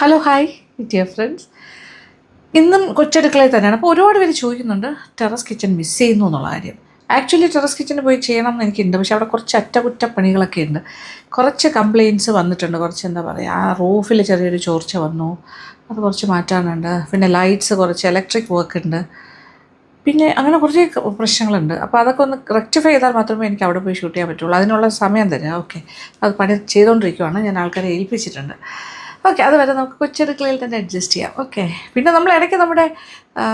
Hello hi dear friends. ഇന്നും കൊച്ചടുക്കളയിൽ തന്നെയാണ്. അപ്പോൾ ഒരുപാട് പേര് ചോദിക്കുന്നുണ്ട് ടെറസ് കിച്ചൺ മിസ് ചെയ്യുന്നു എന്നുള്ള കാര്യം. ആക്ച്വലി ടെറസ് കിച്ചണിൽ പോയി ചെയ്യണം എന്ന് എനിക്കുണ്ട്, പക്ഷേ അവിടെ കുറച്ച് അറ്റകുറ്റപ്പണികളൊക്കെ ഉണ്ട്. കുറച്ച് കംപ്ലയിൻറ്റ്സ് വന്നിട്ടുണ്ട്. കുറച്ച് എന്താ പറയുക, ആ റൂഫിൽ ചെറിയൊരു ചോർച്ച വന്നു, അത് കുറച്ച് മാറ്റാനുണ്ട്. പിന്നെ ലൈറ്റ്സ് കുറച്ച് ഇലക്ട്രിക് വർക്ക് ഉണ്ട്, പിന്നെ അങ്ങനെ കുറച്ച് പ്രശ്നങ്ങളുണ്ട്. അപ്പോൾ അതൊക്കെ ഒന്ന് റെക്ടിഫൈ ചെയ്താൽ മാത്രമേ എനിക്ക് അവിടെ പോയി ഷൂട്ട് ചെയ്യാൻ പറ്റുള്ളൂ. അതിനുള്ള സമയം തരാം. ഓക്കെ, അത് പണി ചെയ്തുകൊണ്ടിരിക്കുവാണ്. ഞാൻ ആൾക്കാരെ ഏൽപ്പിച്ചിട്ടുണ്ട്. ഓക്കെ, അതുവരെ നമുക്ക് കൊച്ചടുക്കളയിൽ തന്നെ അഡ്ജസ്റ്റ് ചെയ്യാം. ഓക്കെ, പിന്നെ നമ്മൾ ഇടയ്ക്ക് നമ്മുടെ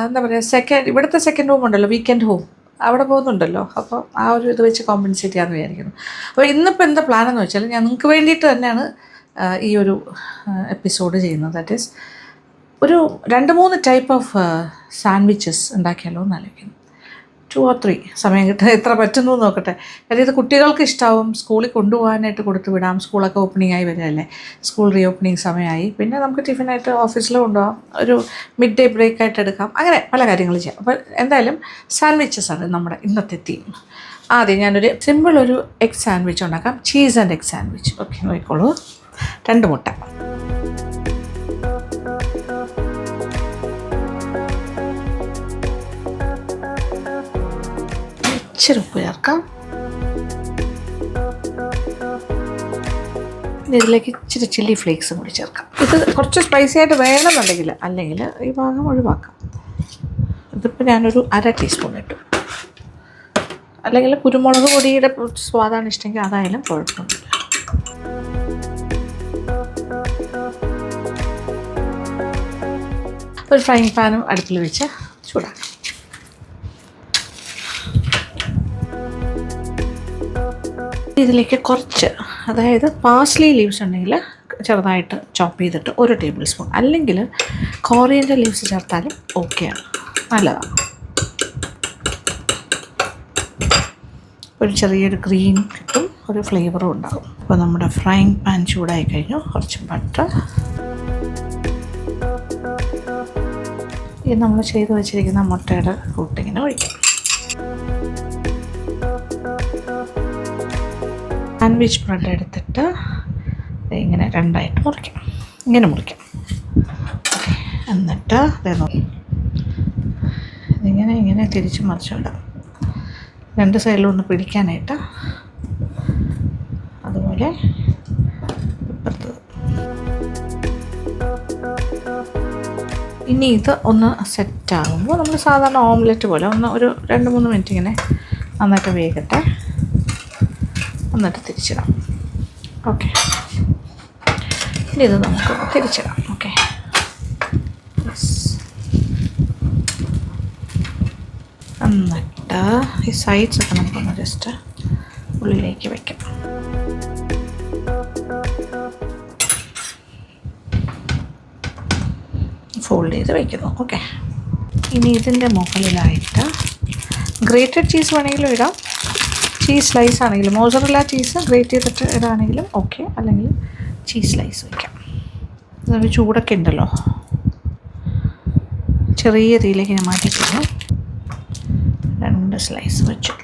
എന്താ പറയുക, ഇവിടുത്തെ സെക്കൻഡ് ഹോം ഉണ്ടല്ലോ, വീക്കെൻഡ് ഹോം, അവിടെ പോകുന്നുണ്ടല്ലോ. അപ്പോൾ ആ ഒരു ഇത് വെച്ച് കോമ്പൻസേറ്റ് ചെയ്യാമെന്ന് വിചാരിക്കുന്നു. അപ്പോൾ ഇന്നിപ്പോൾ എന്താ പ്ലാനെന്ന് വെച്ചാൽ, ഞാൻ നിങ്ങൾക്ക് വേണ്ടിയിട്ട് തന്നെയാണ് ഈ ഒരു എപ്പിസോഡ് ചെയ്യുന്നത്. ദാറ്റ് ഈസ് ഒരു 2-3 ടൈപ്പ് ഓഫ് സാൻഡ്വിച്ചസ് ഉണ്ടാക്കിയാലോ എന്ന് ആലോചിക്കുന്നു. 2 or 3 സമയം കിട്ടാൻ എത്ര പറ്റുന്നു നോക്കട്ടെ. കാര്യം ഇത് കുട്ടികൾക്ക് ഇഷ്ടാവും, സ്കൂളിൽ കൊണ്ടുപോകാനായിട്ട് കൊടുത്തു വിടാം. സ്കൂളൊക്കെ ഓപ്പണിംഗ് ആയി വരികയല്ലേ, സ്കൂൾ റീ ഓപ്പണിംഗ് സമയമായി. പിന്നെ നമുക്ക് ടിഫിനായിട്ട് ഓഫീസിൽ കൊണ്ടുപോകാം, ഒരു മിഡ് ഡേ ബ്രേക്കായിട്ട് എടുക്കാം, അങ്ങനെ പല കാര്യങ്ങൾ ചെയ്യാം. അപ്പോൾ എന്തായാലും സാൻഡ്വിച്ചസ് ആണ് നമ്മുടെ ഇന്നത്തെ തീം. ആദ്യം ഞാനൊരു സിമ്പിൾ ഒരു എഗ് സാൻഡ്വിച്ച് ഉണ്ടാക്കാം, cheese and egg sandwich. Okay, നോക്കിക്കോളൂ. 2 മുട്ട, ഇച്ചിരി ഉപ്പ് ചേർക്കാം. ഇതിലേക്ക് ഇച്ചിരി ചില്ലി ഫ്ലേക്സും കൂടി ചേർക്കാം. ഇത് കുറച്ച് സ്പൈസി ആയിട്ട് വേണമെന്നുണ്ടെങ്കിൽ, അല്ലെങ്കിൽ ഈ ഭാഗം ഒഴിവാക്കാം. ഇതിപ്പോൾ ഞാനൊരു 1/2 ടീസ്പൂൺ ഇട്ടു. അല്ലെങ്കിൽ കുരുമുളക് പൊടിയുടെ സ്വാദാണ് ഇഷ്ടമെങ്കിൽ അതായാലും കുഴപ്പമൊന്നുമില്ല. ഒരു ഫ്രൈങ് പാനും അടുപ്പിൽ വെച്ച് ചൂടാക്കാം. ഇതിലേക്ക് കുറച്ച്, അതായത് പാസ്ലി ലീവ്സ് ഉണ്ടെങ്കിൽ ചെറുതായിട്ട് ചോപ്പ് ചെയ്തിട്ട് 1 ടേബിൾ സ്പൂൺ, അല്ലെങ്കിൽ കോറിയൻഡർ ലീവ്സ് ചേർത്താലും ഓക്കെയാണ്, നല്ലതാണ്. ഒരു ചെറിയൊരു ഗ്രീൻ കിട്ടും, ഒരു ഫ്ലേവറും ഉണ്ടാകും. അപ്പോൾ നമ്മുടെ ഫ്രൈങ് പാൻ ചൂടായി കഴിഞ്ഞു. കുറച്ച് ബട്ടർ, ഇത് നമ്മൾ ചെയ്ത് വെച്ചിരിക്കുന്ന മുട്ടയുടെ കൂട്ടിങ്ങനെ ഒഴിക്കും. സാൻഡ്വിച്ച് ബ്രെഡ് എടുത്തിട്ട് ഇങ്ങനെ 2ആയിട്ട് മുറിക്കാം. ഇങ്ങനെ മുറിക്കാം. ഓക്കെ, എന്നിട്ട് ഇങ്ങനെ തിരിച്ച് മറിച്ചിടാം, 2 സൈഡിലും ഒന്ന് പിടിക്കാനായിട്ട്. അതുപോലെ ഇപ്പുറത്ത്. ഇനി ഇത് ഒന്ന് സെറ്റാകുമ്പോൾ നമ്മൾ സാധാരണ ഓംലെറ്റ് പോലെ ഒരു 2-3 മിനിറ്റ് ഇങ്ങനെ നന്നായിട്ട് വേഗട്ടെ, എന്നിട്ട് തിരിച്ചിടാം. ഓക്കെ, ഇനി ഇത് നമുക്ക് തിരിച്ചിടാം. ഓക്കെ, എന്നിട്ട് ഈ സൈഡ്സ് ഒക്കെ നമുക്കൊന്ന് ജസ്റ്റ് ഉള്ളിലേക്ക് വയ്ക്കാം. ഫോൾഡ് ചെയ്ത് വയ്ക്കുന്നു. ഓക്കെ, ഇനി ഇതിൻ്റെ മുകളിലായിട്ട് ഗ്രേറ്റഡ് ചീസ് വേണമെങ്കിലും ഇടാം, ചീസ് സ്ലൈസ് ആണെങ്കിലും, മോസറല്ല ചീസ് ഗ്രേറ്റ് ചെയ്തിട്ട് ഇടാണെങ്കിലും ഓക്കെ, അല്ലെങ്കിൽ ചീസ് സ്ലൈസ് വയ്ക്കാം. അതൊരു ചൂടൊക്കെ ഉണ്ടല്ലോ, ചെറിയ തീയിലേക്ക് ഞാൻ മാറ്റിക്കുന്നു. 2 സ്ലൈസ് വെച്ചു.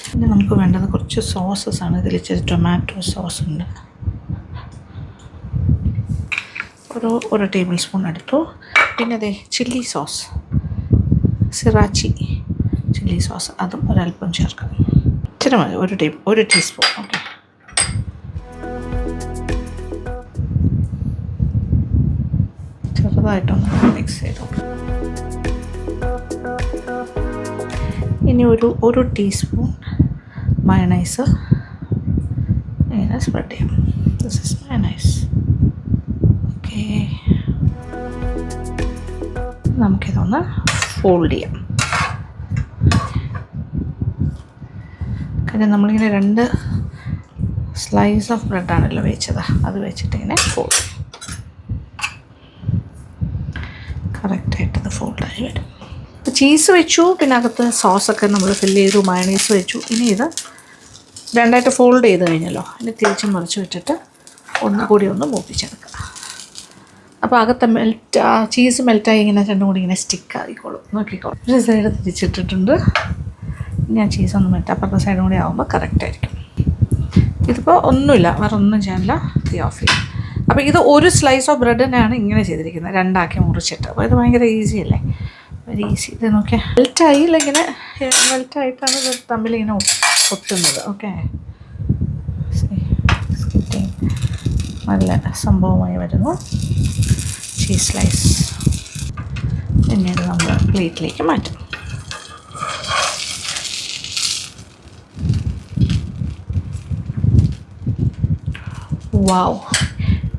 പിന്നെ നമുക്ക് വേണ്ടത് കുറച്ച് സോസസ് ആണ്. ഇതിൽ ഇച്ചിരി ടൊമാറ്റോ സോസ് ഉണ്ട്, ഒരു ടേബിൾ സ്പൂൺ എടുത്തു. പിന്നെ അതെ ചില്ലി സോസ്, സിറാച്ചി ചില്ലി സോസ്, അതും ഒരല്പം ചേർക്കാം. ഇച്ചിരി മതി, 1 ടീസ്പൂൺ. ഓക്കെ, ചെറുതായിട്ടൊന്ന് മിക്സ് ചെയ്തു. ഇനി ഒരു ടീസ്പൂൺ മയണൈസ് ഇങ്ങനെ സ്പ്രെഡ് ചെയ്യാം. This is mayonnaise. ഓക്കെ, നമുക്കിതൊന്ന് ഫോൾഡ് ചെയ്യാം. കാര്യം നമ്മളിങ്ങനെ 2 സ്ലൈസ് ഓഫ് ബ്രെഡാണല്ലോ വെച്ചത്, അത് വെച്ചിട്ട് ഇങ്ങനെ ഫോൾഡ് കറക്റ്റായിട്ട് ഇത് ഫോൾഡായി വരും. ചീസ് വെച്ചു, പിന്നെ അകത്ത് സോസൊക്കെ നമ്മൾ ഫില്ല് ചെയ്തു, മയണൈസ് വെച്ചു. ഇനി ഇത് 2ആയിട്ട് ഫോൾഡ് ചെയ്ത് കഴിഞ്ഞല്ലോ, ഇനി തിരിച്ച് മറിച്ച് വെച്ചിട്ട് ഒന്നുകൂടി ഒന്ന് മൂപ്പിച്ചെടുക്കുക. അപ്പോൾ അകത്ത് ചീസ് മെൽറ്റായി ഇങ്ങനെ 2 കൂടി ഇങ്ങനെ സ്റ്റിക്ക് ആയിക്കോളും. നോക്കിക്കോളും. ഒരു സൈഡ് തിരിച്ചിട്ടിട്ടുണ്ട്. ഞാൻ ചീസൊന്നും മെൽറ്റ്, അപ്പുറത്തെ സൈഡും കൂടി ആകുമ്പോൾ കറക്റ്റായിരിക്കും. ഇതിപ്പോൾ ഒന്നുമില്ല, വേറെ ഒന്നും ചെയ്യാനില്ല, തീ ഓഫ് ചെയ്യും. അപ്പോൾ ഇത് ഒരു സ്ലൈസ് ഓഫ് ബ്രെഡിനാണ് ഇങ്ങനെ ചെയ്തിരിക്കുന്നത്, രണ്ടാക്കി മുറിച്ചിട്ട്. അപ്പോൾ ഇത് ഭയങ്കര ഈസി അല്ലേ, വെരി ഈസി. ഇത് നോക്കിയാൽ മെൽറ്റായില്ല, ഇങ്ങനെ മെൽറ്റായിട്ടാണ് ഇത് തമ്മിലിങ്ങനെ ഒട്ടുന്നത്. ഓക്കെ, നല്ല സംഭവമായി വരുന്നു. ചീസ് സ്ലൈസ് പിന്നീട് നമ്മൾ പ്ലേറ്റിലേക്ക് മാറ്റും. Wow,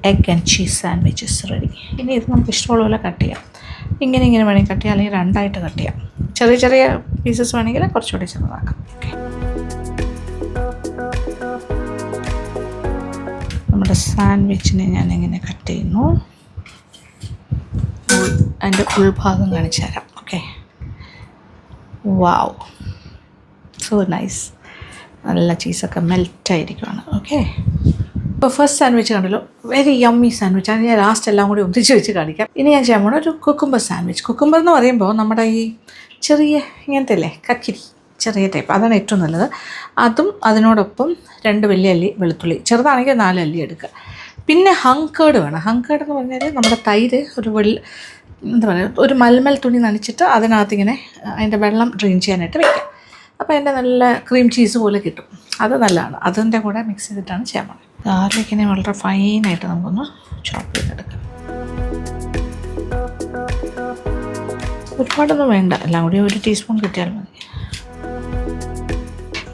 egg and cheese sandwiches ready. ഇനി ഇത് നമുക്ക് ഇഷ്ടമുള്ള പോലെ കട്ട് ചെയ്യാം. ഇങ്ങനെ വേണമെങ്കിൽ കട്ട് ചെയ്യാം, അല്ലെങ്കിൽ രണ്ടായിട്ട് കട്ട് ചെയ്യാം. ചെറിയ ചെറിയ പീസസ് വേണമെങ്കിൽ കുറച്ചുകൂടി ചെറുതാക്കാം. ഓക്കെ, നമ്മുടെ സാൻഡ്വിച്ചിനെ ഞാനിങ്ങനെ കട്ട് ചെയ്യുന്നു. അതിൻ്റെ ഉൾഭാഗം കാണിച്ചു തരാം. ഓക്കെ, വാവ്, സോ നൈസ്. നല്ല ചീസൊക്കെ മെൽറ്റായിരിക്കുവാണ്. ഓക്കെ, ഇപ്പോൾ ഫസ്റ്റ് സാൻഡ്വിച്ച് കണ്ടല്ലോ, വെരി യമ്മി സാൻഡ്വിച്ച്. അത് ഞാൻ ലാസ്റ്റ് എല്ലാം കൂടി ഒന്നിച്ച് വെച്ച് കാണിക്കാം. ഇനി ഞാൻ ചെയ്യാൻ പോകുന്നത് ഒരു കുക്കുംബർ സാൻഡ്വിച്ച്. കുക്കുംബർ എന്ന് പറയുമ്പോൾ നമ്മുടെ ഈ ചെറിയ ഇങ്ങനത്തെ അല്ലേ, കക്കിരി, ചെറിയ ടൈപ്പ്, അതാണ് ഏറ്റവും നല്ലത്. അതും അതിനോടൊപ്പം 2 വലിയ അല്ലി വെളുത്തുള്ളി, ചെറുതാണെങ്കിൽ 4 അല്ലി എടുക്കുക. പിന്നെ ഹങ്കേർഡ് വേണം. ഹങ്കേർഡ് എന്ന് പറഞ്ഞാൽ നമ്മുടെ തൈര് എന്താ പറയുക, ഒരു മൽമൽ തുണി നനച്ചിട്ട് അതിനകത്ത് ഇങ്ങനെ അതിൻ്റെ വെള്ളം ഡ്രെയിൻ ചെയ്യാനായിട്ട് വയ്ക്കാം. അപ്പോൾ അതിൻ്റെ നല്ല ക്രീം ചീസ് പോലെ കിട്ടും. അത് നല്ലതാണ്. അതിൻ്റെ കൂടെ മിക്സ് ചെയ്തിട്ടാണ് ചെയ്യാൻ പോകുന്നത്. ഗാർലിക്കിനെ വളരെ ഫൈനായിട്ട് നമുക്കൊന്ന് ചോപ്പ് ചെയ്തെടുക്കാം. ഒരുപാടൊന്നും വേണ്ട, എല്ലാം കൂടി 1 ടീസ്പൂൺ കിട്ടിയാൽ മതി.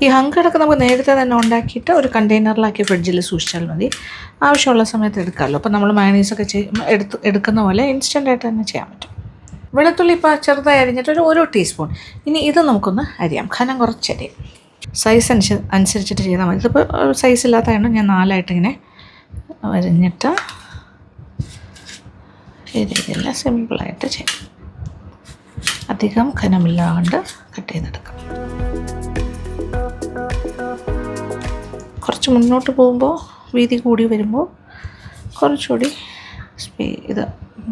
ഈ ഹങ്കടൊക്കെ നമുക്ക് നേരത്തെ തന്നെ ഉണ്ടാക്കിയിട്ട് ഒരു കണ്ടെയ്നറിലാക്കി ഫ്രിഡ്ജിൽ സൂക്ഷിച്ചാൽ മതി. ആവശ്യമുള്ള സമയത്ത് എടുക്കാമല്ലോ. അപ്പോൾ നമ്മൾ മയണീസൊക്കെ എടുക്കുന്ന പോലെ ഇൻസ്റ്റൻ്റായിട്ട് തന്നെ ചെയ്യാൻ പറ്റും. വെളുത്തുള്ളി ഇപ്പോൾ ചെറുതായി അരിഞ്ഞിട്ട് ഒരു 1 ടീസ്പൂൺ. ഇനി ഇത് നമുക്കൊന്ന് അരിയാം, ഖനം കുറച്ചരിയാം. സൈസ് അനുസരിച്ചിട്ട് ചെയ്താൽ മതി. ഇതിപ്പോൾ സൈസ് ഇല്ലാത്തതാണ് ഞാൻ 4ആയിട്ട് ഇങ്ങനെ അരിഞ്ഞിട്ട് ഈ രീതിയിൽ സിമ്പിളായിട്ട് ചെയ്യാം. അധികം ഖനമില്ലാണ്ട് കട്ട് ചെയ്തെടുക്കാം. കുറച്ച് മുന്നോട്ട് പോകുമ്പോൾ വീതി കൂടി വരുമ്പോൾ കുറച്ചുകൂടി ഇത്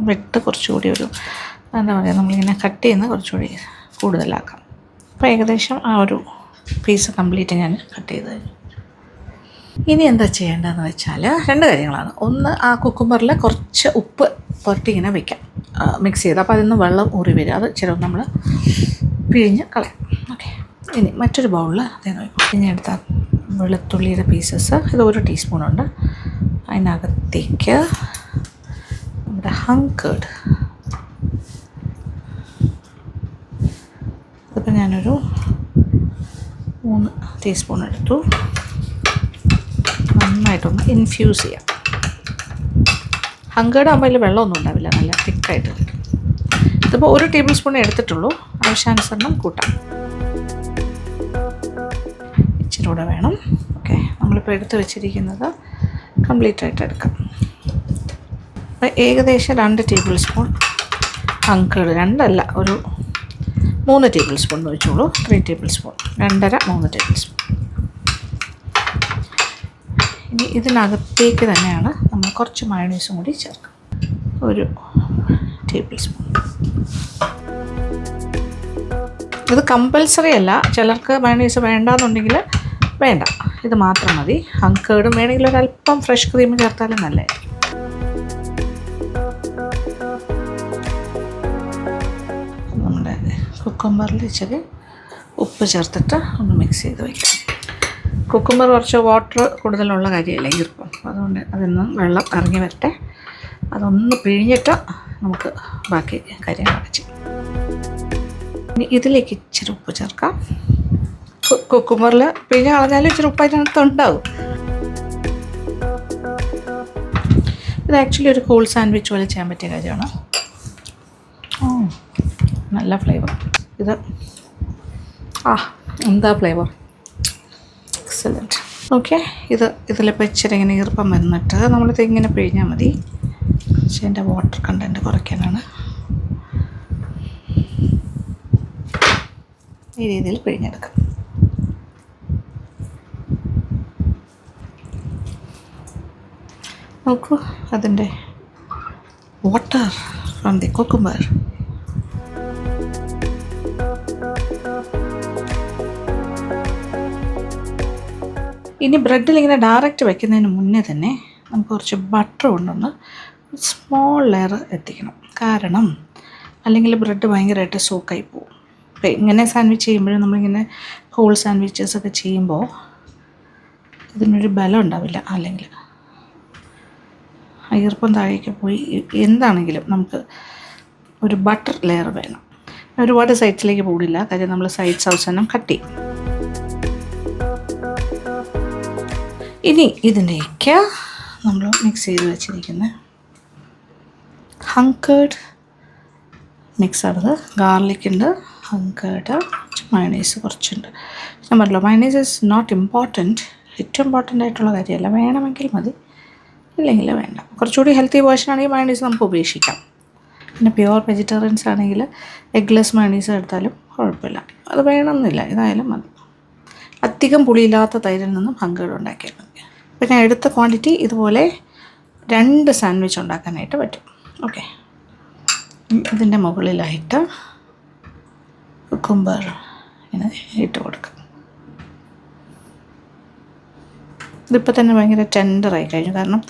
വെട്ട് കുറച്ചുകൂടി ഒരു എന്താ പറയുക, നമ്മളിങ്ങനെ കട്ട് ചെയ്യുന്ന കുറച്ചുകൂടി കൂടുതലാക്കാം. അപ്പോൾ ഏകദേശം ആ ഒരു പീസ് കംപ്ലീറ്റ് ഞാൻ കട്ട് ചെയ്ത് കഴിഞ്ഞു. ഇനി എന്താ ചെയ്യേണ്ടതെന്ന് വെച്ചാൽ 2 കാര്യങ്ങളാണ്. ഒന്ന്, ആ കുക്കുംബറിൽ കുറച്ച് ഉപ്പ് പുരട്ടി ഇങ്ങനെ വയ്ക്കാം, മിക്സ് ചെയ്ത്. അപ്പോൾ അതിൽ നിന്ന് വെള്ളം ഊറി വരും. അത് ചില നമ്മൾ പിഴിഞ്ഞ് കളയാം. ഓക്കെ, ഇനി മറ്റൊരു ബൗളിൽ അതേ നോക്കും. പിഴിഞ്ഞെടുത്ത വെളുത്തുള്ളിയുടെ പീസസ്, ഇത് 1 ടീസ്പൂണുണ്ട്. അതിനകത്തേക്ക് നമ്മുടെ ഹങ്കേർഡ്, ഇതിപ്പോൾ ഞാനൊരു 3 ടീസ്പൂൺ എടുത്തു. നന്നായിട്ടൊന്ന് ഇൻഫ്യൂസ് ചെയ്യാം. ഹങ്കേർഡ് ആകുമ്പോൾ അതിൽ വെള്ളമൊന്നും ഉണ്ടാവില്ല, നല്ല തിക്കായിട്ട് കിട്ടും. ഇതിപ്പോൾ 1 ടേബിൾ സ്പൂൺ എടുത്തിട്ടുള്ളൂ, ആവശ്യാനുസരണം കൂട്ടാം. ഇച്ചിരി കൂടെ വേണം. ഓക്കെ, നമ്മളിപ്പോൾ എടുത്ത് വെച്ചിരിക്കുന്നത് കംപ്ലീറ്റ് ആയിട്ട് എടുക്കാം. അപ്പോൾ ഏകദേശം 2 ടേബിൾ സ്പൂൺ ഹങ്കേർഡ്, 2 അല്ല, ഒരു 3 ടേബിൾ സ്പൂൺ എന്ന് വെച്ചോളൂ. 3 ടേബിൾ സ്പൂൺ, 2.5 3 ടേബിൾ സ്പൂൺ. ഇനി ഇതിനകത്തേക്ക് തന്നെയാണ് നമ്മൾ കുറച്ച് മയോണൈസും കൂടി ചേർക്കും, 1 ടേബിൾ സ്പൂൺ. ഇത് കമ്പൽസറി അല്ല, ചിലർക്ക് മയോണൈസ് വേണ്ടാന്നുണ്ടെങ്കിൽ വേണ്ട, ഇത് മാത്രം മതി. ഹങ്കേർഡും വേണമെങ്കിൽ ഒരല്പം ഫ്രഷ് ക്രീം ചേർത്താലും നല്ലതായിരിക്കും. നമ്മുടെ കുക്കുംബറിൽ ഇച്ചിരി ഉപ്പ് ചേർത്തിട്ട് ഒന്ന് മിക്സ് ചെയ്ത് വയ്ക്കാം. കുക്കുംബർ കുറച്ച് വാട്ടർ കൂടുതലുള്ള കാര്യമല്ല, ഈർപ്പം, അതുകൊണ്ട് അതിൽ നിന്ന് വെള്ളം ഇറങ്ങി വരട്ടെ. അതൊന്ന് പിഴിഞ്ഞിട്ട് നമുക്ക് ബാക്കി കാര്യങ്ങളൊക്കെ ചെയ്യാം. ഇനി ഇതിലേക്ക് ഇച്ചിരി ഉപ്പ് ചേർക്കാം. കുക്കുംബറിൽ പിഴിഞ്ഞ് കളഞ്ഞാലും ഇച്ചിരി ഉപ്പ് അതിനകത്ത് ഉണ്ടാവും. ഇത് ആക്ച്വലി ഒരു കൂൾ സാൻഡ്വിച്ച് പോലെ ചെയ്യാൻ പറ്റിയ കാര്യമാണ്. നല്ല ഫ്ലേവർ ഇത്. എന്താ ഫ്ലേവർ, എക്സലൻറ്റ്. ഓക്കെ, ഇതിലിപ്പോൾ ഇച്ചിരി ഇങ്ങനെ ഈർപ്പം വന്നിട്ട് നമ്മളിത് ഇങ്ങനെ പിഴിഞ്ഞാൽ മതി. പക്ഷേ എൻ്റെ വാട്ടർ കണ്ടൻറ്റ് കുറയ്ക്കാനാണ് ഈ രീതിയിൽ പിഴിഞ്ഞെടുക്കാം. നോക്കൂ, അതിൻ്റെ വാട്ടർ ഫ്രം ദി കുക്കുംബർ. ഇനി ബ്രെഡിൽ ഇങ്ങനെ ഡയറക്റ്റ് വയ്ക്കുന്നതിന് മുന്നേ തന്നെ നമുക്ക് കുറച്ച് ബട്ടർ കൊണ്ടൊന്ന് സ്മോൾ ലെയർ എത്തിക്കണം. കാരണം അല്ലെങ്കിൽ ബ്രെഡ് ഭയങ്കരമായിട്ട് സോക്കായി പോകും. അപ്പോൾ ഇങ്ങനെ സാൻഡ്വിച്ച് ചെയ്യുമ്പോഴും നമ്മളിങ്ങനെ ഹോൾ സാൻഡ്വിച്ചസൊക്കെ ചെയ്യുമ്പോൾ ഇതിനൊരു ബലം ഉണ്ടാവില്ല. അല്ലെങ്കിൽ ഈർപ്പം താഴേക്ക് പോയി എന്താണെങ്കിലും നമുക്ക് ഒരു ബട്ടർ ലെയർ വേണം. ഒരുപാട് സൈഡ്സിലേക്ക് പോകില്ല, കാര്യം നമ്മൾ സൈഡ്സ് അവസാനം കട്ട് ചെയ്യും. ഇനി ഇതിലേക്ക് നമ്മൾ മിക്സ് ചെയ്ത് വെച്ചിരിക്കുന്ന ഹങ്കേർഡ് മിക്സാണത്. ഗാർലിക് ഉണ്ട്, ഹങ്കേർഡ്, മയണൈസ് കുറച്ചുണ്ട്. ഞാൻ പറഞ്ഞല്ലോ മയണൈസ് ഇസ് നോട്ട് ഇമ്പോർട്ടൻറ്റ്, ഏറ്റവും ഇമ്പോർട്ടൻ്റ് ആയിട്ടുള്ള കാര്യമല്ല. വേണമെങ്കിൽ മതി, ഇല്ലെങ്കിൽ വേണ്ട. കുറച്ചുകൂടി ഹെൽത്തി വേർഷൻ ആണെങ്കിൽ മയണൈസ് നമുക്ക് ഉപേക്ഷിക്കാം. പിന്നെ പ്യുവർ വെജിറ്റേറിയൻസ് ആണെങ്കിൽ എഗ്ലെസ് മയണൈസ് എടുത്താലും കുഴപ്പമില്ല, അത് വേണമെന്നില്ല, ഇതായാലും മതി. അധികം പുളിയില്ലാത്ത തൈരിൽ നിന്നും ഹങ്കേർഡ് ഉണ്ടാക്കിയാൽ മതി. പിന്നെ എടുത്ത ക്വാണ്ടിറ്റി ഇതുപോലെ 2 സാൻഡ്വിച്ച് ഉണ്ടാക്കാനായിട്ട് പറ്റും. ഓക്കെ, ഇതിൻ്റെ മുകളിലായിട്ട് കുക്കുംബർ ഇങ്ങനെ ഇട്ട് കൊടുക്കാം. ഇതിപ്പോൾ തന്നെ ഭയങ്കര ടെൻഡറായി കഴിഞ്ഞു, കാരണം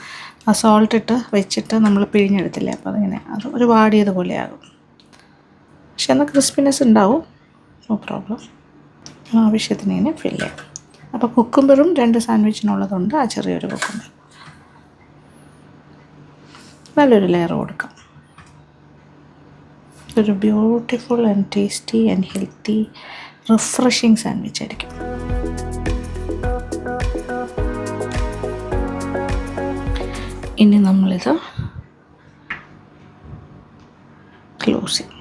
ആ സോൾട്ട് ഇട്ട് വെച്ചിട്ട് നമ്മൾ പിഴിഞ്ഞെടുത്തില്ലേ, അപ്പോൾ അതിങ്ങനെ അത് ഒരു വാടിയതുപോലെ ആകും. പക്ഷെ എന്നാൽ ക്രിസ്പിനെസ് ഉണ്ടാവും, നോ പ്രോബ്ലം. ആവശ്യത്തിന് ഇങ്ങനെ ഫില്ല് ചെയ്യാം. അപ്പോൾ കുക്കുംബറും 2 സാൻഡ്വിച്ചിനുള്ളതുണ്ട്, ആ ചെറിയൊരു കുക്കുംബർ. നല്ലൊരു ലെയർ കൊടുക്കാം. ഒരു beautiful and tasty and healthy refreshing sandwich ആയിരിക്കും. ഇനി നമ്മളിത് ക്ലോസ് ചെയ്യും,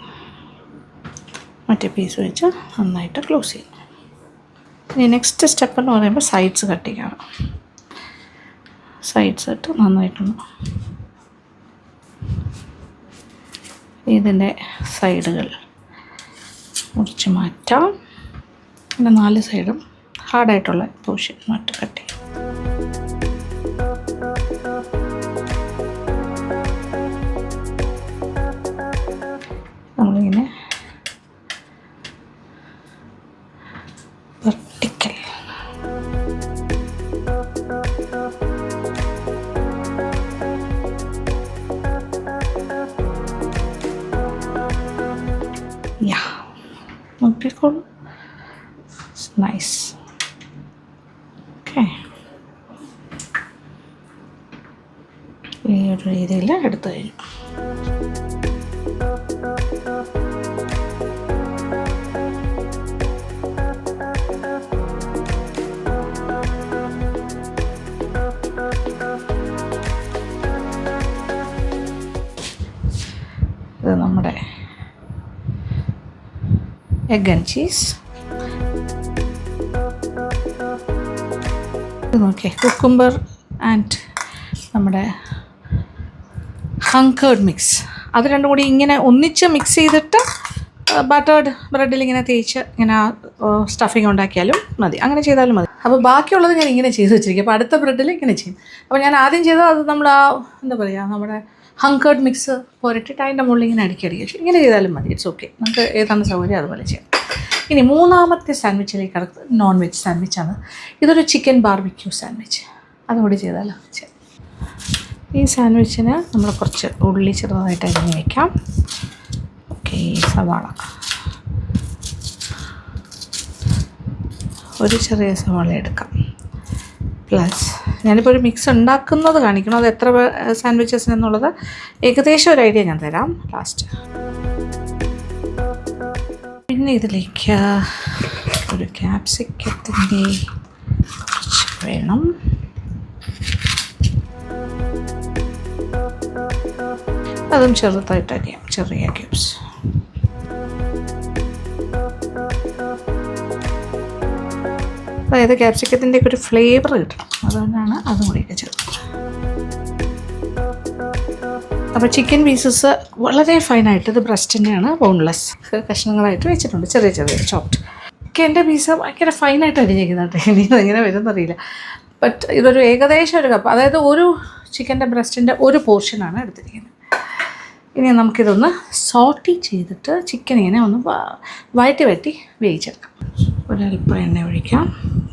മറ്റേ പീസ് വെച്ച് നന്നായിട്ട് ക്ലോസ് ചെയ്യും. ഇനി നെക്സ്റ്റ് സ്റ്റെപ്പ് എന്ന് പറയുമ്പോൾ സൈഡ്സ് കട്ട് ചെയ്യണം. സൈഡ്സ് ഇട്ട് നന്നായിട്ടൊന്ന് ഇതിൻ്റെ സൈഡുകൾ മുറിച്ച് മാറ്റാം. പിന്നെ 4 സൈഡും ഹാർഡായിട്ടുള്ള പോർഷൻ മറ്റ് കട്ട് ചെയ്യും. നമ്മളിങ്ങനെ വെർട്ടിക്കൽ നോക്കിക്കോളൂ, നൈസ്. ഓക്കെ, ഈ ഒരു രീതിയിൽ എടുത്തു കഴിഞ്ഞു. ഇത് നമ്മുടെ എഗ് ആൻഡ് ചീസ്. ഇത് നോക്കിയേ, കുക്കുംബർ ആൻഡ് നമ്മുടെ ഹങ്കേർഡ് മിക്സ്, അത് രണ്ടും കൂടി ഇങ്ങനെ ഒന്നിച്ച് മിക്സ് ചെയ്തിട്ട് ബട്ടേർഡ് ബ്രെഡിൽ ഇങ്ങനെ തേച്ച് ഇങ്ങനെ സ്റ്റഫിങ് ഉണ്ടാക്കിയാലും മതി, അങ്ങനെ ചെയ്താലും മതി. അപ്പോൾ ബാക്കിയുള്ളത് ഞാൻ ഇങ്ങനെ ചെയ്ത് വെച്ചിരിക്കും. അപ്പോൾ അടുത്ത ബ്രെഡിൽ ഇങ്ങനെ ചെയ്യും. അപ്പോൾ ഞാൻ ആദ്യം ചെയ്തത് അത് നമ്മൾ എന്താ പറയുക, നമ്മുടെ ഹങ്കേർഡ് മിക്സ് പോരിട്ടിട്ട് അതിൻ്റെ മുകളിൽ ഇങ്ങനെ അടുക്കി ഇങ്ങനെ ചെയ്താലും മതി. ഇറ്റ്സ് ഓക്കെ, നമുക്ക് ഏതാണ് സൗകര്യം അതുപോലെ ചെയ്യാം. ഇനി മൂന്നാമത്തെ സാൻഡ്വിച്ചിലേക്ക് അടുത്ത് നോൺ വെജ് സാൻഡ്വിച്ചാണ്. ഇതൊരു ചിക്കൻ ബാർബിക്യൂ സാൻഡ്വിച്ച്, അതുകൂടി ചെയ്താലോ. ഈ സാൻഡ്വിച്ചിന് നമ്മൾ കുറച്ച് ഉള്ളി ചെറുതായിട്ട് അരിഞ്ഞ് വയ്ക്കാം. ഓക്കെ, സവാള ഒരു ചെറിയ സവാള എടുക്കാം. പ്ലസ് ഞാനിപ്പോൾ ഒരു മിക്സ് ഉണ്ടാക്കുന്നത് കാണിക്കണം, അത് എത്ര സാൻഡ്വിച്ചസിനെന്നുള്ളത് ഏകദേശം ഒരു ഐഡിയ ഞാൻ തരാം ലാസ്റ്റ്. പിന്നെ ഇതിലേക്ക് ഒരു ക്യാപ്സിക്കത്തിൻ്റെ കുറച്ച് വേണം. അതും ചെറുതായിട്ട് അരിയാം, ചെറിയ ക്യൂബ്സ്. അതായത് ക്യാപ്സിക്കത്തിൻ്റെയൊക്കെ ഒരു ഫ്ലേവർ കിട്ടണം, അതുകൊണ്ടാണ് അതും കൂടിയൊക്കെ ചേർക്കുന്നത്. അപ്പോൾ ചിക്കൻ പീസസ് വളരെ ഫൈനായിട്ട്, ഇത് ബ്രസ്റ്റിൻ്റെയാണ്, ബോൺലെസ് കഷ്ണങ്ങളായിട്ട് വെച്ചിട്ടുണ്ട്, ചെറിയ ചെറിയ ചോപ്ഡ്. ചിക്കൻ്റെ പീസ് ഭയങ്കര ഫൈനായിട്ട് അരിഞ്ഞിരിക്കുന്നുണ്ട്, ഇനി എങ്ങനെ വരുമെന്നറിയില്ല. ബട്ട് ഇതൊരു ഏകദേശം ഒരു കപ്പ്, അതായത് ഒരു ചിക്കൻ്റെ ബ്രസ്റ്റിൻ്റെ ഒരു പോർഷനാണ് എടുത്തിരിക്കുന്നത്. ഇനി നമുക്കിതൊന്ന് സോട്ടി ചെയ്തിട്ട് ചിക്കൻ ഇങ്ങനെ ഒന്ന് വഴറ്റി വേവിച്ചെടുക്കാം. ഒരല്പം എണ്ണ ഒഴിക്കാം.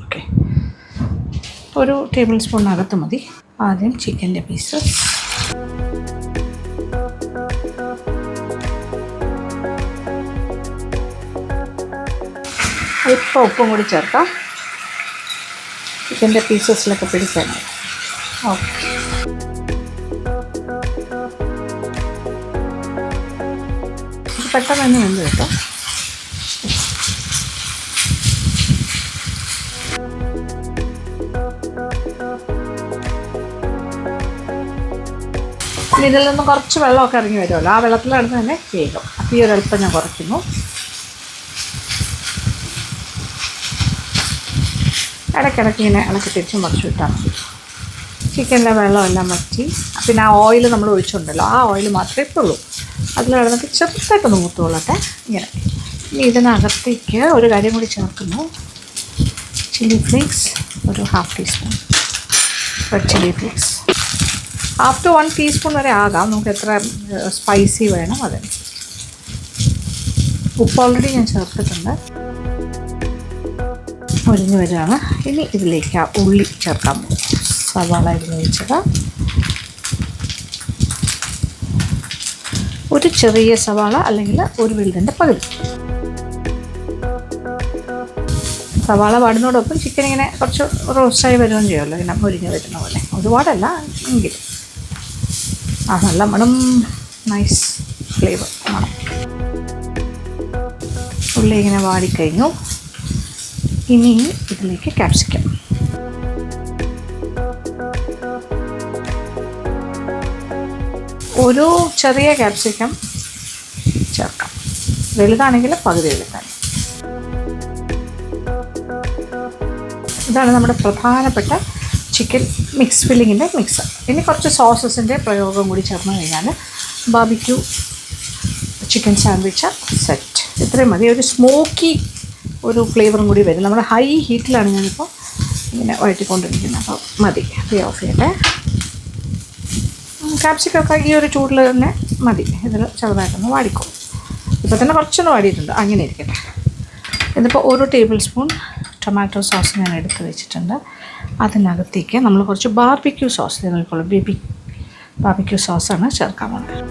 ഓക്കെ, ഒരു ടേബിൾ സ്പൂണിനകത്ത് മതി. ആദ്യം ചിക്കൻ്റെ പീസസ്. അല്പം ഉപ്പും കൂടി ചേർക്കാം, ചിക്കൻ്റെ പീസസിലൊക്കെ പിടിക്കാനായി. ഓക്കെ, പെട്ടെന്ന് തന്നെ വെന്ത് കിട്ടും. ഇതിൽ നിന്ന് കുറച്ച് വെള്ളമൊക്കെ ഇറങ്ങി വരുമല്ലോ, ആ വെള്ളത്തിലാണ് തന്നെ വേഗം. അപ്പോൾ ഈ ഒരല്പം ഞാൻ കുറയ്ക്കുന്നു. ഇടയ്ക്കിടയ്ക്ക് ഇങ്ങനെ ഇളക്കി തിരിച്ചും മറിച്ചു വിട്ടാൽ മതി. ചിക്കനിലെ വെള്ളമെല്ലാം വറ്റി, പിന്നെ ആ ഓയിൽ നമ്മൾ ഒഴിച്ചുണ്ടല്ലോ, ആ ഓയിൽ മാത്രമേ ഇപ്പോൾ ഉള്ളൂ. അതിൽ കിടന്നിട്ട് ചെറുതായിട്ടൊന്ന് മൂത്തുകൊള്ളട്ടെ. ഇങ്ങനെ ഇനി ഇതിനകത്തേക്ക് ഒരു കാര്യം കൂടി ചേർക്കുന്നു. ചില്ലി ഫ്ലേക്സ് ഒരു 1/2 teaspoon, red chilli flakes. 1/2 to 1 teaspoon വരെ ആകാം, നമുക്ക് എത്ര സ്പൈസി വേണം അതനുസരിച്ച്. ഉപ്പ് ഓൾറെഡി ഞാൻ ചേർത്തിട്ടുണ്ട്. ഒരിഞ്ഞ് വരികയാണ്. ഇനി ഇതിലേക്ക് ആ ഉള്ളി ചേർക്കാൻ പോകും. സവാള ഇതിൽ വെച്ചത്, ഒരു ചെറിയ സവാള അല്ലെങ്കിൽ ഒരു വലുതിൻ്റെ പകുതി. സവാള വാടുന്നതോടൊപ്പം ചിക്കൻ ഇങ്ങനെ കുറച്ച് റോസ്റ്റായി വരുകയും ചെയ്യുമല്ലോ, ഇങ്ങനെ മുരിഞ്ഞ് വരുന്ന പോലെ. ഒരുപാടല്ല എങ്കിലും നല്ല മണം, നൈസ് ഫ്ലേവർ മണം. ഉള്ളി ഇങ്ങനെ വാടിക്കഴിഞ്ഞു. ഇനി ഇതിലേക്ക് ക്യാപ്സിക്കം. ഒരു ചെറിയ ക്യാപ്സിക്കം ചേർക്കാം, വലുതാണെങ്കിൽ പകുതി എടുക്കാൻ. ഇതാണ് നമ്മുടെ പ്രധാനപ്പെട്ട ചിക്കൻ മിക്സ് ഫില്ലിങ്ങിൻ്റെ മിക്സ്. ഇനി കുറച്ച് സോസസിൻ്റെ പ്രയോഗം കൂടി ചേർന്ന് കഴിഞ്ഞാൽ ബാർബിക്യൂ ചിക്കൻ സാൻഡ്വിച്ച് സെറ്റ്. ഇത്രയും മതി. ഒരു സ്മോക്കി ഒരു ഫ്ലേവറും കൂടി വരും. നമ്മുടെ ഹൈ ഹീറ്റിലാണ് ഞാനിപ്പോൾ ഇങ്ങനെ വഴറ്റിക്കൊണ്ടിരിക്കുന്നത്, അപ്പോൾ മതി. ഫ്രീ ഓഫ് ചെയ്യട്ടെ. ക്യാപ്സിക്കൊക്കെ ഈ ഒരു ചൂടിൽ തന്നെ മതി. ഇതിൽ ചെറുതായിട്ടൊന്ന് വാടിക്കും. ഇപ്പോൾ തന്നെ കുറച്ചൊന്ന് വാടിയിട്ടുണ്ട്, അങ്ങനെ ഇരിക്കട്ടെ. ഇതിപ്പോൾ 1 ടേബിൾ സ്പൂൺ ടൊമാറ്റോ സോസ് ഞാൻ എടുത്ത് വെച്ചിട്ടുണ്ട്. അതിനകത്തേക്ക് നമ്മൾ കുറച്ച് ബാർബിക്യൂ സോസ്, നിങ്ങൾക്കുള്ള ബാർബിക്യൂ സോസാണ് ചേർക്കാൻ പോകുന്നത്.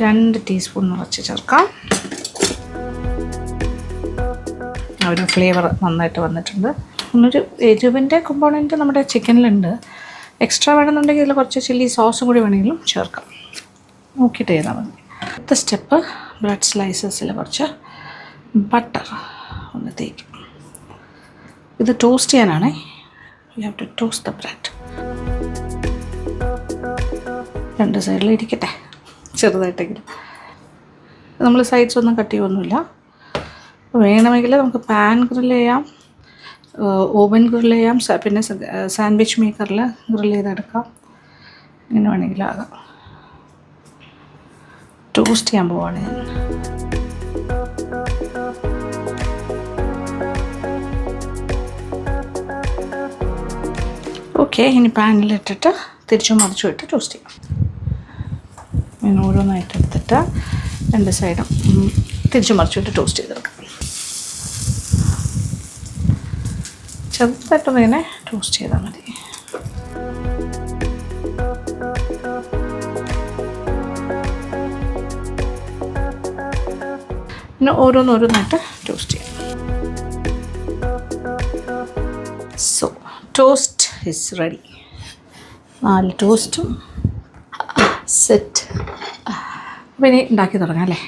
2 ടീസ്പൂൺ നിറച്ച് ചേർക്കാം. ഒരു ഫ്ലേവർ നന്നായിട്ട് വന്നിട്ടുണ്ട്. ഒരു എരിവിൻ്റെ കമ്പോണൻറ്റ് നമ്മുടെ ചിക്കനിലുണ്ട്. എക്സ്ട്രാ വേണമെന്നുണ്ടെങ്കിൽ ഇതിൽ കുറച്ച് ചില്ലി സോസും കൂടി വേണമെങ്കിലും ചേർക്കാം, നോക്കിയിട്ട് ചെയ്താൽ മതി. അടുത്ത സ്റ്റെപ്പ്, ബ്രെഡ് സ്ലൈസസിൽ കുറച്ച് ബട്ടർ ഒന്ന് തേക്കും. ഇത് ടോസ്റ്റ് ചെയ്യാനാണേ. You have to toast the bread. 2 സൈഡിൽ ഇരിക്കട്ടെ, ചെറുതായിട്ടെങ്കിലും. നമ്മൾ സൈഡ്സ് ഒന്നും കട്ട് ചെയ്യുമൊന്നുമില്ല. വേണമെങ്കിൽ നമുക്ക് പാൻ ഗ്രിൽ ചെയ്യാം, ഓവൻ ഗ്രിൽ ചെയ്യാം, പിന്നെ സാൻഡ്വിച്ച് മേക്കറിൽ ഗ്രിൽ ചെയ്തെടുക്കാം. ഇങ്ങനെ വേണമെങ്കിലും ആകാം. ടോസ്റ്റ് ചെയ്യാൻ പോവാണ് ഞാൻ. ഓക്കെ, ഇനി പാനിലിട്ടിട്ട് തിരിച്ചും മറിച്ചും ഇട്ട് ടോസ്റ്റ് ചെയ്യാം. ഞാൻ ഓരോന്നായിട്ട് എടുത്തിട്ട് 2 സൈഡും തിരിച്ചും മറിച്ചും ഇട്ട് ടോസ്റ്റ് ചെയ്തെടുക്കാം. ചെറുതായിട്ടൊന്ന് ഇങ്ങനെ ടോസ്റ്റ് ചെയ്താൽ മതി. പിന്നെ ഓരോന്നോരോന്നായിട്ട് ടോസ്റ്റ് ചെയ്യാം. So toast is ready. 4 ടോസ്റ്റും സെറ്റ്. അപ്പോൾ ഇനി ഉണ്ടാക്കി തുടങ്ങാം അല്ലേ.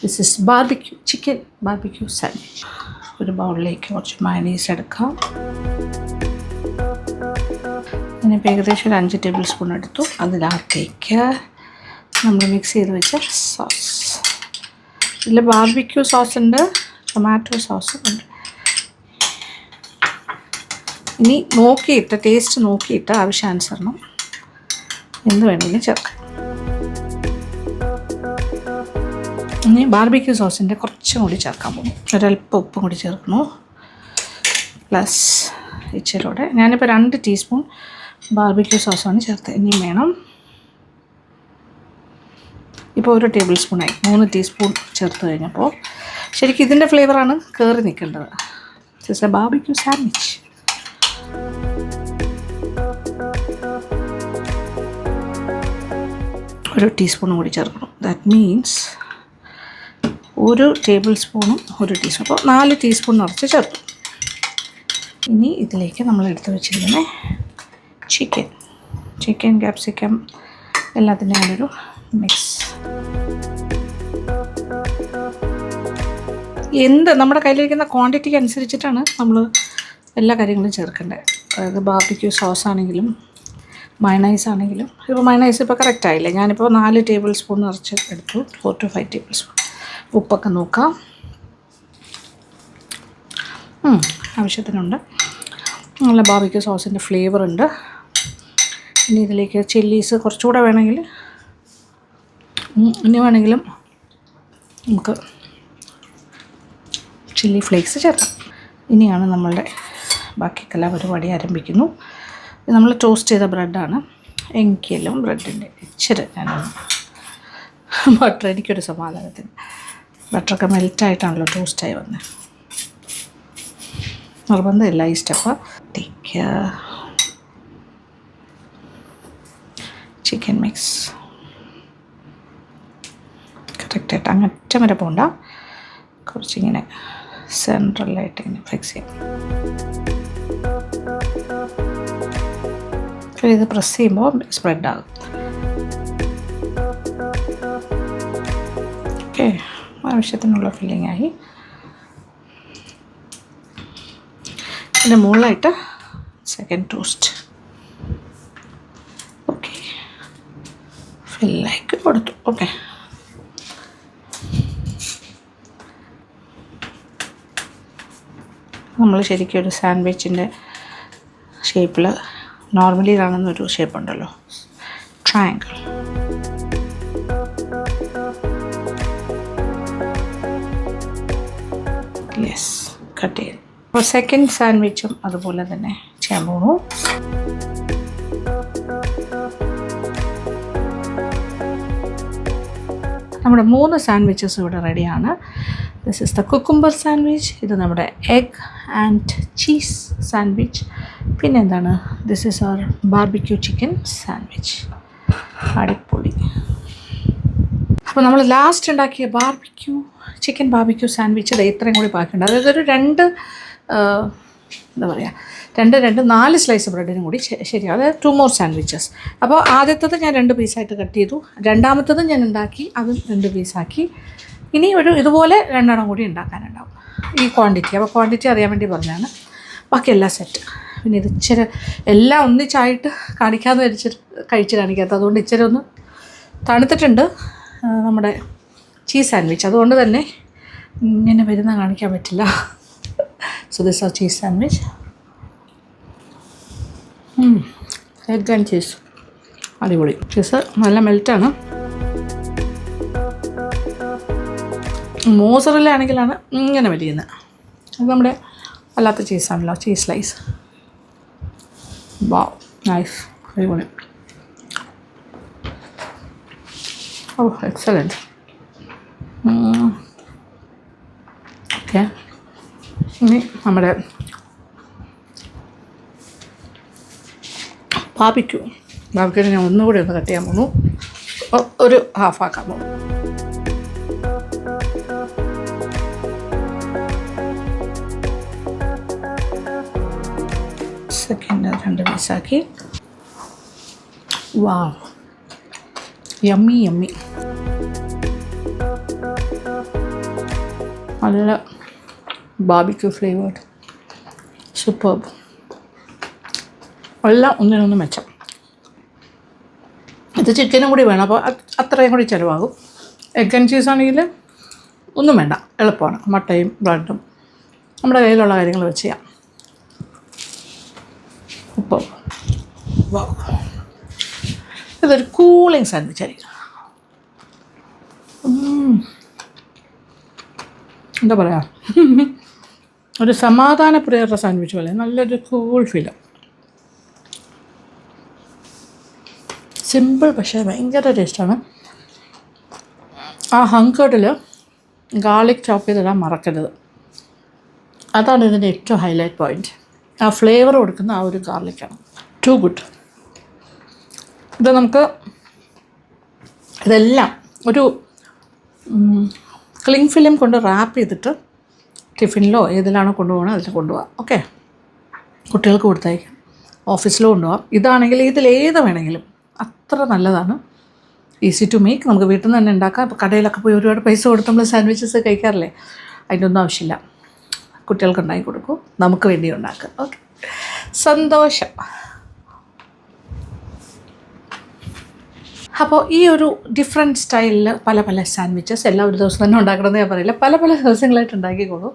This is barbecue chicken barbecue sandwich. ഒരു ബൗളിലേക്ക് കുറച്ച് മയണീസ് എടുക്കാം. ഞാനിപ്പോൾ ഏകദേശം ഒരു 5 ടേബിൾ സ്പൂൺ എടുത്തു. അതിനകത്തേക്ക് നമ്മൾ മിക്സ് ചെയ്ത് വെച്ച സോസ്. ഇതിൽ ബാർബിക്യൂ സോസ് ഉണ്ട്, ടൊമാറ്റോ സോസും ഉണ്ട്. ഇനി നോക്കിയിട്ട് ടേസ്റ്റ് നോക്കിയിട്ട് ആവശ്യാനുസരണം എന്ത് വേണമെങ്കിലും ചേർക്കാം. ഇനി ബാർബിക്യൂ സോസിൻ്റെ കുറച്ചും കൂടി ചേർക്കാൻ പോകും. ഒരല്പം ഉപ്പും കൂടി ചേർക്കുന്നു, പ്ലസ് ഇച്ചിരിയോടെ. ഞാനിപ്പോൾ 2 ടീസ്പൂൺ ബാർബിക്യൂ സോസാണ് ചേർത്തത്. ഇനിയും വേണം. ഇപ്പോൾ 1 ടേബിൾ സ്പൂണായി. 3 ടീസ്പൂൺ ചേർത്ത് കഴിഞ്ഞപ്പോൾ ശരിക്കും ഇതിൻ്റെ ഫ്ലേവറാണ് കയറി നിൽക്കേണ്ടത്. This A barbecue sandwich. ഒരു ടീസ്പൂൺ കൂടി ചേർക്കണം. ദാറ്റ് മീൻസ് 1 ടേബിൾ സ്പൂണും 1 ടീസ്പൂൺ, അപ്പോൾ 4 ടീസ്പൂൺ നിറച്ച് ചേർക്കും. ഇനി ഇതിലേക്ക് നമ്മൾ എടുത്ത് വെച്ചിരിക്കുന്ന ചിക്കൻ ക്യാപ്സിക്കം എല്ലാത്തിൻ്റെയും കൂടെ ഒരു മിക്സ്. നമ്മുടെ കയ്യിലിരിക്കുന്ന ക്വാണ്ടിറ്റിക്ക് അനുസരിച്ചിട്ടാണ് നമ്മൾ എല്ലാ കാര്യങ്ങളും ചേർക്കേണ്ടത്. അതായത് ബാർബിക്യൂ സോസ് ആണെങ്കിലും മയണൈസ് ആണെങ്കിലും. ഇപ്പോൾ മയണൈസ് ഇപ്പോൾ കറക്റ്റായില്ലേ, ഞാനിപ്പോൾ 4 ടേബിൾ സ്പൂൺ നിറച്ച് എടുത്തു. 4 to 5 ടേബിൾ സ്പൂൺ. ഉപ്പൊക്കെ നോക്കാം, ആവശ്യത്തിനുണ്ട്. നല്ല ബാർബിക്യൂ സോസിൻ്റെ ഫ്ലേവർ ഉണ്ട്. ഇനി ഇതിലേക്ക് ചില്ലീസ് കുറച്ചുകൂടെ വേണമെങ്കിൽ നമുക്ക് ചില്ലി ഫ്ലേക്സ് ചേർക്കാം. ഇനിയാണ് നമ്മളുടെ ബാക്കി എല്ലാ പരിപാടി ആരംഭിക്കുന്നു. ഇത് നമ്മൾ ടോസ്റ്റ് ചെയ്ത ബ്രെഡാണ്. എങ്കിലും ബ്രെഡിൻ്റെ ഇച്ചിരി ബട്ടർ, എനിക്കൊരു സമാധാനത്തിന് ബട്ടറൊക്കെ മെൽറ്റായിട്ടാണല്ലോ ടോസ്റ്റായി വന്നത്. നിർബന്ധമില്ല ഈ സ്റ്റെപ്പ്. ചിക്കൻ മിക്സ് കറക്റ്റായിട്ട് അങ്ങറ്റം വരെ പോകണ്ട, കുറച്ചിങ്ങനെ സെൻട്രലായിട്ട് ഇങ്ങനെ ഫിക്സ് ചെയ്യാം. ഇത് പ്രസ് ചെയ്യുമ്പോൾ സ്പ്രെഡാകും. ഓക്കെ, ആവശ്യത്തിനുള്ള ഫില്ലിംഗ് ആയി. ഇതിൻ്റെ മുകളിലായിട്ട് സെക്കൻഡ് ടോസ്റ്റ് ഓക്കെ ഫില്ലാക്കി കൊടുത്തു. ഓക്കെ, നമ്മൾ ശരിക്കും ഒരു സാൻഡ്വിച്ചിൻ്റെ ഷേപ്പിൽ നോർമലി കാണുന്നൊരു ഷേപ്പ് ഉണ്ടല്ലോ, ട്രയാങ്കിൾ. യെസ്, കട്ട് ചെയ്തു. അപ്പോൾ സെക്കൻഡ് സാൻഡ്വിച്ചും അതുപോലെ തന്നെ ചെയ്യാൻ പോകുന്നു. നമ്മുടെ 3 സാൻഡ്വിച്ചസ് ഇവിടെ റെഡിയാണ്. This is the cucumber sandwich, ഇത് നമ്മുടെ എഗ് ആൻഡ് ചീസ് സാൻഡ്വിച്ച്, പിന്നെ എന്താണ്, this is our barbecue chicken sandwich. അടിപൊളി. അപ്പോൾ നമ്മൾ ലാസ്റ്റ് ഉണ്ടാക്കിയ ചിക്കൻ ബാർബിക്യൂ സാൻഡ്വിച്ച് ഇത് ഇത്രയും കൂടി ബാക്കിയുണ്ട്. അതായത് ഒരു 4 സ്ലൈസ് ബ്രെഡിനും കൂടി ശരിയാണ്. അതായത് 2 more സാൻഡ്വിച്ചസ്. അപ്പോൾ ആദ്യത്തത് ഞാൻ 2 പീസായിട്ട് കട്ട് ചെയ്തു, രണ്ടാമത്തതും ഞാൻ ഉണ്ടാക്കി, അതും 2 പീസാക്കി. ഇനി ഇതുപോലെ 2 കൂടി ഉണ്ടാക്കാനുണ്ടാവും ഈ ക്വാണ്ടിറ്റി. അപ്പോൾ ക്വാണ്ടിറ്റി അറിയാൻ വേണ്ടി പറഞ്ഞാണ്. ബാക്കി എല്ലാം സെറ്റ്. പിന്നെ ഇത് ഇച്ചിരി എല്ലാം ഒന്നിച്ചായിട്ട് കാണിക്കാമെന്ന് കഴിച്ച് കാണിക്കാത്ത, അതുകൊണ്ട് ഇച്ചിരി ഒന്ന് തണുത്തിട്ടുണ്ട് നമ്മുടെ ചീസ് സാൻഡ്വിച്ച്. അതുകൊണ്ട് തന്നെ ഇങ്ങനെ വരുന്ന കാണിക്കാൻ പറ്റില്ല. So this are cheese sandwich. Egg and cheese അടിപൊളി. ചീസ് നല്ല മെൽറ്റാണ്. മോസറല്ല ആണെങ്കിലാണ് ഇങ്ങനെ വലിയുന്നത്. അത് നമ്മുടെ അല്ലാത്ത ചീസാണല്ലോ, ചീസ് സ്ലൈസ്. വാവ്, നൈസ്, അടിപൊളി. Oh, excellent. ഓക്കെ, ഇനി നമ്മുടെ ബാർബിക്യൂവിനെ ഞാൻ ഒന്നുകൂടി ഒന്ന് കട്ട് ചെയ്യാൻ പോകുന്നു. ഒരു ഹാഫ് ആക്കാൻ പോകുന്നു. സെക്കൻഡ് 2 പീസാക്കി. വാവ്, യമ്മി. നല്ല ബാർബിക്യൂ ഫ്ലേവേർഡ്, സൂപ്പർബ്. എല്ലാം ഒന്നിനൊന്ന് മെച്ചം. ഇത് ചിക്കനും കൂടി വേണം, അപ്പോൾ അത്രയും കൂടി ചിലവാകും. എഗ് ആൻഡ് ചീസ് ആണെങ്കിൽ ഒന്നും വേണ്ട, എളുപ്പമാണ്. മുട്ടയും ബ്രെഡും നമ്മുടെ കയ്യിലുള്ള കാര്യങ്ങൾ വെച്ച് ചെയ്യാം. ഇപ്പോൾ ഇതൊരു കൂളിംഗ് സാൻഡ്വിച്ച് ആയിരിക്കും. എന്താ പറയുക, ഒരു സമാധാനപ്രിയരുടെ സാൻഡ്വിച്ച് പോലെ നല്ലൊരു കൂൾ ഫീല്. സിമ്പിൾ പക്ഷേ ഭയങ്കര ടേസ്റ്റാണ്. ആ ഹങ്കേർഡിൽ ഗാർലിക് ചോപ്പ് ചെയ്തിടാൻ മറക്കരുത്. അതാണ് ഇതിൻ്റെ ഏറ്റവും ഹൈലൈറ്റ് പോയിൻറ്റ്. ആ ഫ്ലേവർ കൊടുക്കുന്ന ആ ഒരു ഗാർലിക്കാണ്. To good. ഇത് നമുക്ക് ഇതെല്ലാം ഒരു ക്ലിങ് ഫിലിം കൊണ്ട് റാപ്പ് ചെയ്തിട്ട് ടിഫിനിലോ ഏതിലാണോ കൊണ്ടുപോകണോ അതിൽ കൊണ്ടുപോകാം. ഓക്കെ, കുട്ടികൾക്ക് കൊടുത്തയക്കാം, ഓഫീസിലോ കൊണ്ടുപോകാം. ഇതാണെങ്കിൽ ഇതിലേത് വേണമെങ്കിലും അത്ര നല്ലതാണ്. Easy to make. നമുക്ക് വീട്ടിൽ നിന്ന് തന്നെ ഉണ്ടാക്കാം. ഇപ്പോൾ കടയിലൊക്കെ പോയി ഒരുപാട് പൈസ കൊടുത്ത് നമ്മൾ സാൻഡ്വിച്ചസ് കഴിക്കാറില്ലേ, അതിൻ്റെ ഒന്നും ആവശ്യമില്ല. കുട്ടികൾക്ക് ഉണ്ടാക്കി കൊടുക്കും, നമുക്ക് വേണ്ടി ഉണ്ടാക്കാം. ഓക്കെ, സന്തോഷം. അപ്പോൾ ഈ ഒരു ഡിഫറെൻറ്റ് സ്റ്റൈലിൽ പല പല സാൻഡ്വിച്ചസ് എല്ലാം ഒരു ദിവസം തന്നെ ഉണ്ടാക്കണമെന്ന് ഞാൻ പറയില്ല, പല പല ദിവസങ്ങളായിട്ട് ഉണ്ടാക്കിക്കോളൂ.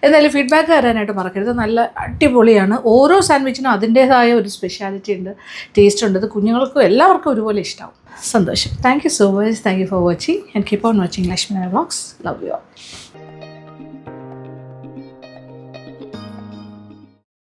എന്തായാലും ഫീഡ്ബാക്ക് തരാനായിട്ട് മറക്കരുത്. നല്ല അടിപൊളിയാണ്. ഓരോ സാൻഡ്വിച്ചിനും അതിൻ്റേതായ ഒരു സ്പെഷ്യാലിറ്റി ഉണ്ട്, ടേസ്റ്റ് ഉണ്ട്. ഇത് കുഞ്ഞുങ്ങൾക്കും എല്ലാവർക്കും ഒരുപോലെ ഇഷ്ടമാവും. സന്തോഷം. Thank you so much. Thank you for watching and keep on watching Lakshmi vlogs. Love you all.